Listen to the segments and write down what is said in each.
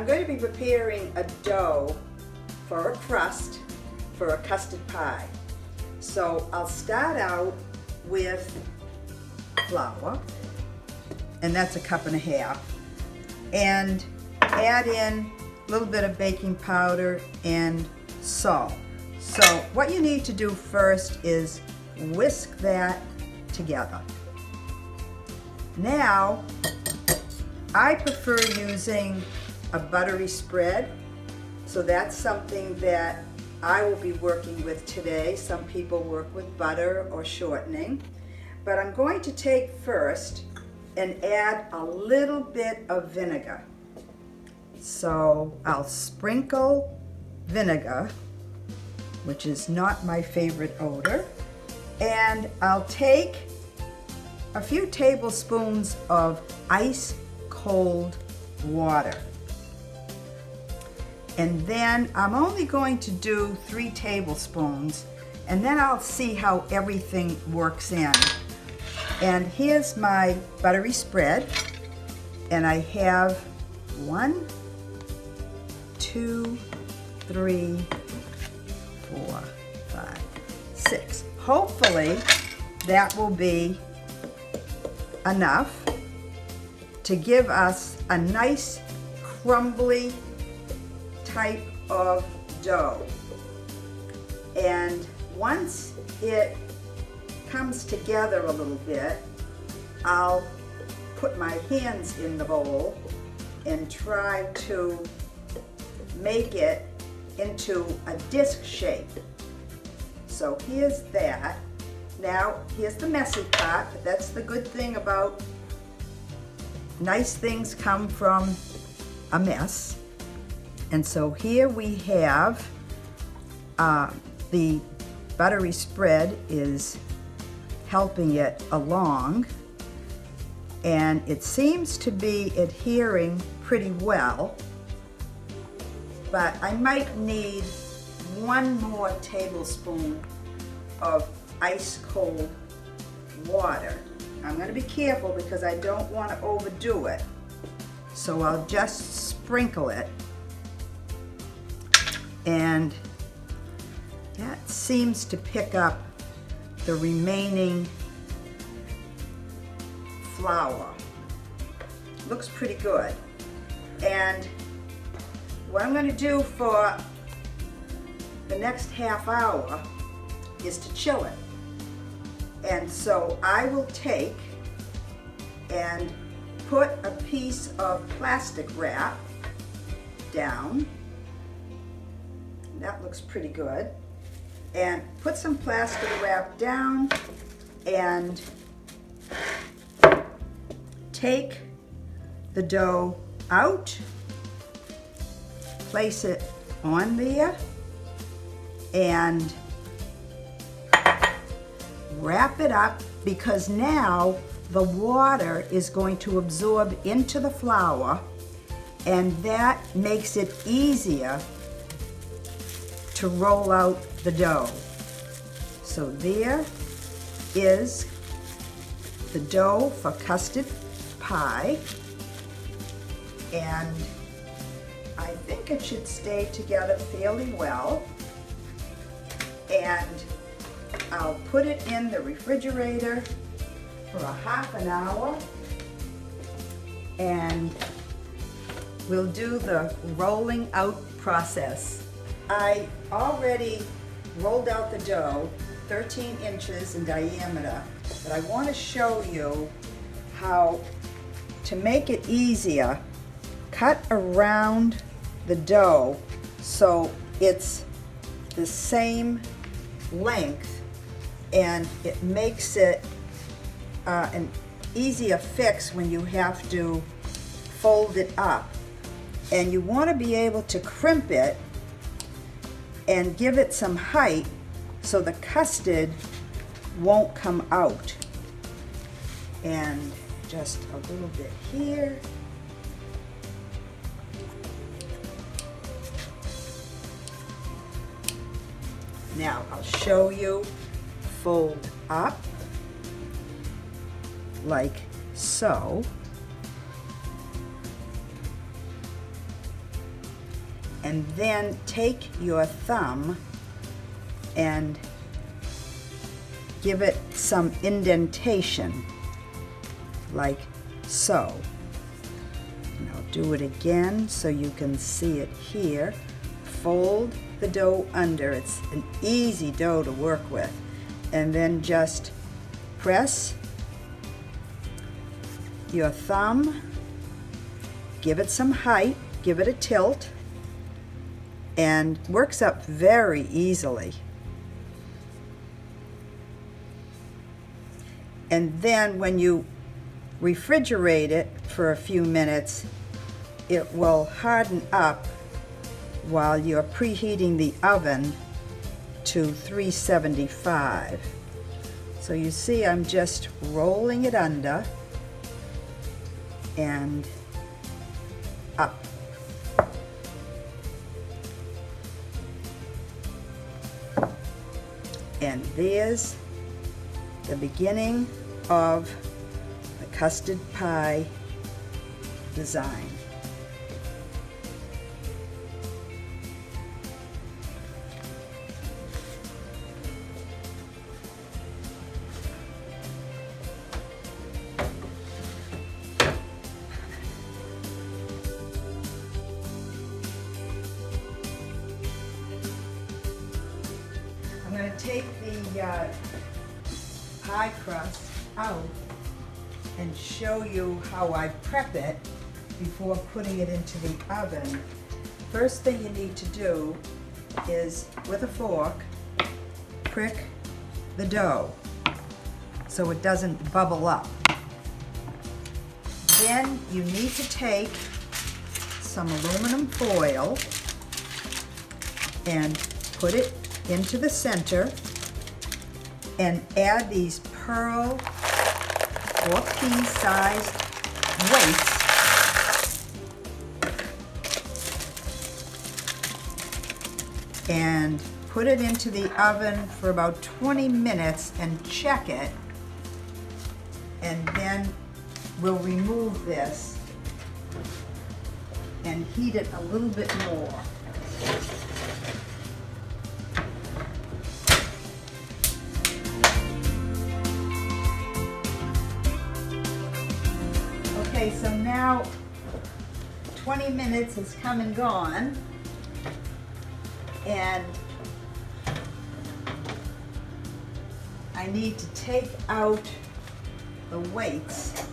I'm going to be preparing a dough for a crust for a custard pie. So I'll start out with flour, and that's 1.5 cups, and add in a little bit of baking powder and salt. So what you need to do first is whisk that together. Now, I prefer using a buttery spread, so that's something that I will be working with today. Some people work with butter or shortening, but I'm going to take first and add a little bit of vinegar. So I'll sprinkle vinegar, which is not my favorite odor, and I'll take a few tablespoons of ice cold water. And then I'm only going to do 3 tablespoons, and then I'll see how everything works in. And here's my buttery spread, and I have 1, 2, 3, 4, 5, 6. Hopefully that will be enough to give us a nice crumbly type of dough. And once it comes together a little bit, I'll put my hands in the bowl and try to make it into a disc shape. So here's that. Now here's the messy part, but that's the good thing about nice things come from a mess. And so here we have the buttery spread is helping it along, and it seems to be adhering pretty well, but I might need 1 more tablespoon of ice cold water. I'm going to be careful because I don't want to overdo it, so I'll just sprinkle it. And that seems to pick up the remaining flour. Looks pretty good. And what I'm going to do for the next half hour is to chill it. And so I will take and put a piece of plastic wrap down. That looks pretty good. And put some plastic wrap down and take the dough out, place it on there, and wrap it up, because now the water is going to absorb into the flour, and that makes it easier to roll out the dough. So there is the dough for custard pie, and I think it should stay together fairly well. And I'll put it in the refrigerator for a half an hour, and we'll do the rolling out process. I already rolled out the dough 13 inches in diameter, but I want to show you how to make it easier. Cut around the dough so it's the same length, and it makes it an easier fix when you have to fold it up. And you want to be able to crimp it and give it some height so the custard won't come out. And just a little bit here. Now I'll show you. Fold up like so. and then take your thumb and give it some indentation, like so. And I'll do it again so you can see it here. Fold the dough under. It's an easy dough to work with. And then just press your thumb, give it some height, give it a tilt, and works up very easily. And then when you refrigerate it for a few minutes, it will harden up while you're preheating the oven to 375. So you see I'm just rolling it under and up. And there's the beginning of the custard pie design. I'm going to take the pie crust out and show you how I prep it before putting it into the oven. First thing you need to do is, with a fork, prick the dough so it doesn't bubble up. Then you need to take some aluminum foil and put it into the center and add these pearl or pea-sized weights and put it into the oven for about 20 minutes and check it, and then we'll remove this and heat it a little bit more. Okay, so now 20 minutes has come and gone, and I need to take out the weights.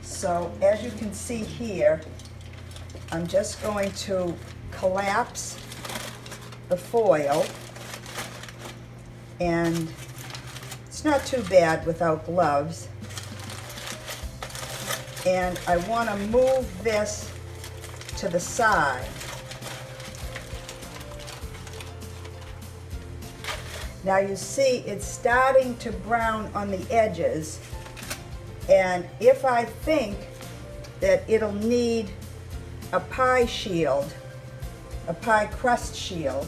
So as you can see here, I'm just going to collapse the foil, and it's not too bad without gloves. And I want to move this to the side. Now you see it's starting to brown on the edges, and if I think that it'll need a pie shield, a pie crust shield,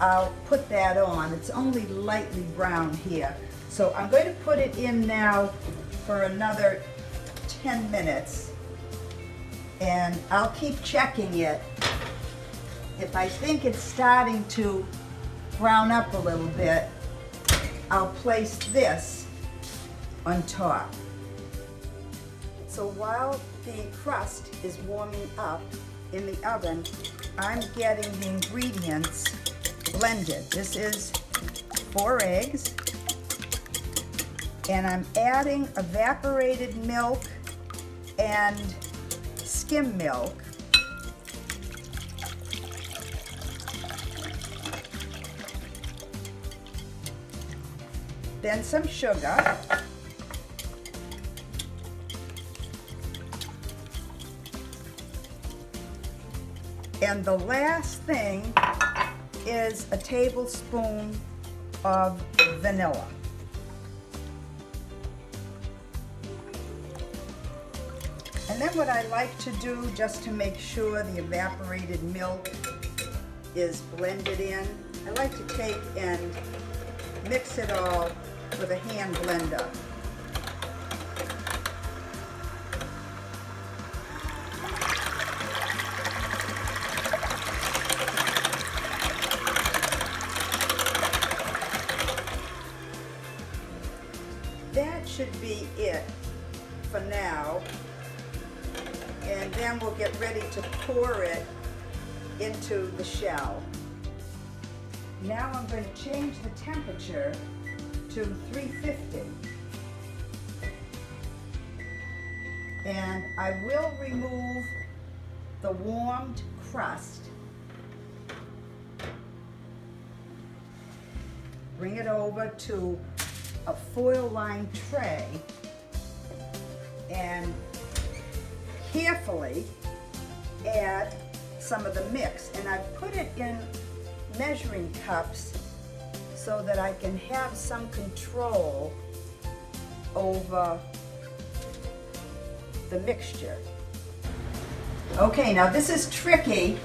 I'll put that on. It's only lightly brown here. So I'm going to put it in now for another 10 minutes, and I'll keep checking it. If I think it's starting to brown up a little bit, I'll place this on top. So while the crust is warming up in the oven, I'm getting the ingredients blended. This is 4 eggs, and I'm adding evaporated milk and skim milk. Then some sugar. And the last thing is a tablespoon of vanilla. And then what I like to do, just to make sure the evaporated milk is blended in, I like to take and mix it all with a hand blender. it for now, and then we'll get ready to pour it into the shell. Now I'm going to change the temperature to 350. And I will remove the warmed crust. Bring it over to a foil-lined tray and carefully add some of the mix. And I've put it in measuring cups so that I can have some control over the mixture. Okay, now this is tricky,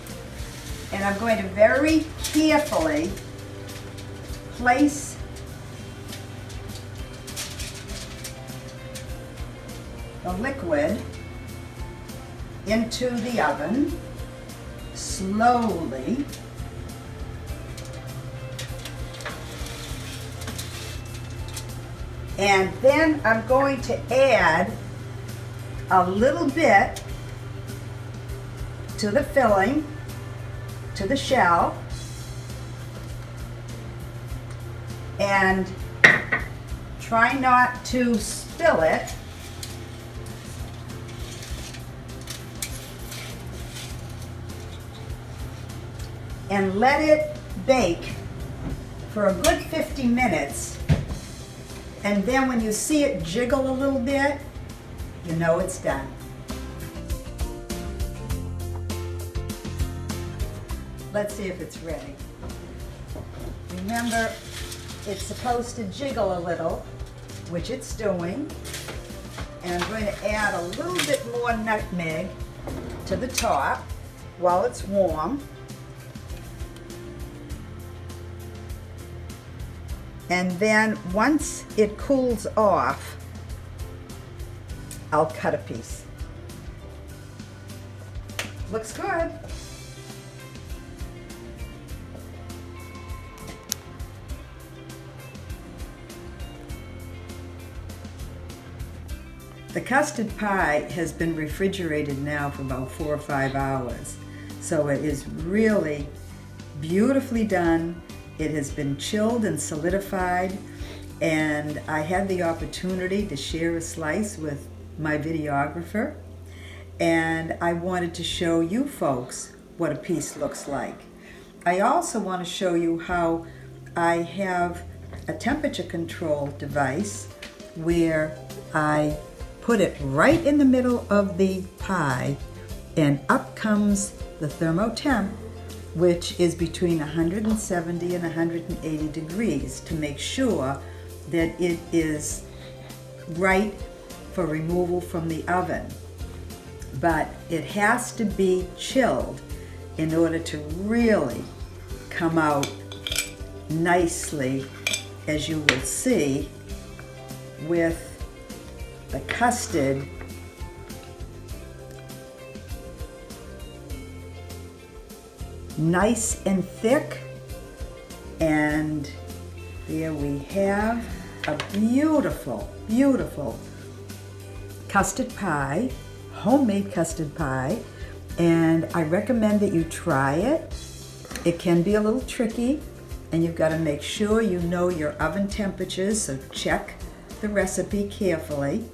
and I'm going to very carefully place the liquid into the oven slowly. And then I'm going to add a little bit to the filling, to the shell, and try not to spill it. And let it bake for a good 50 minutes. And then when you see it jiggle a little bit, you know it's done. Let's see if it's ready. Remember, it's supposed to jiggle a little, which it's doing. And I'm going to add a little bit more nutmeg to the top while it's warm. And then once it cools off, I'll cut a piece. Looks good. The custard pie has been refrigerated now for about 4 or 5 hours. So it is really beautifully done. It has been chilled and solidified, and I had the opportunity to share a slice with my videographer, and I wanted to show you folks what a piece looks like. I also want to show you how I have a temperature control device where I put it right in the middle of the pie, and up comes the thermotemp, which is between 170 and 180 degrees, to make sure that it is right for removal from the oven. But it has to be chilled in order to really come out nicely, as you will see, with the custard nice and thick. And there we have a beautiful, beautiful custard pie, homemade custard pie, and I recommend that you try it. It can be a little tricky, and you've got to make sure you know your oven temperatures, so check the recipe carefully.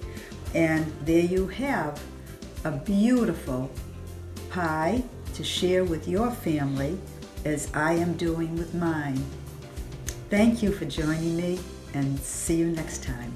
And there you have a beautiful pie to share with your family, as I am doing with mine. Thank you for joining me, and see you next time.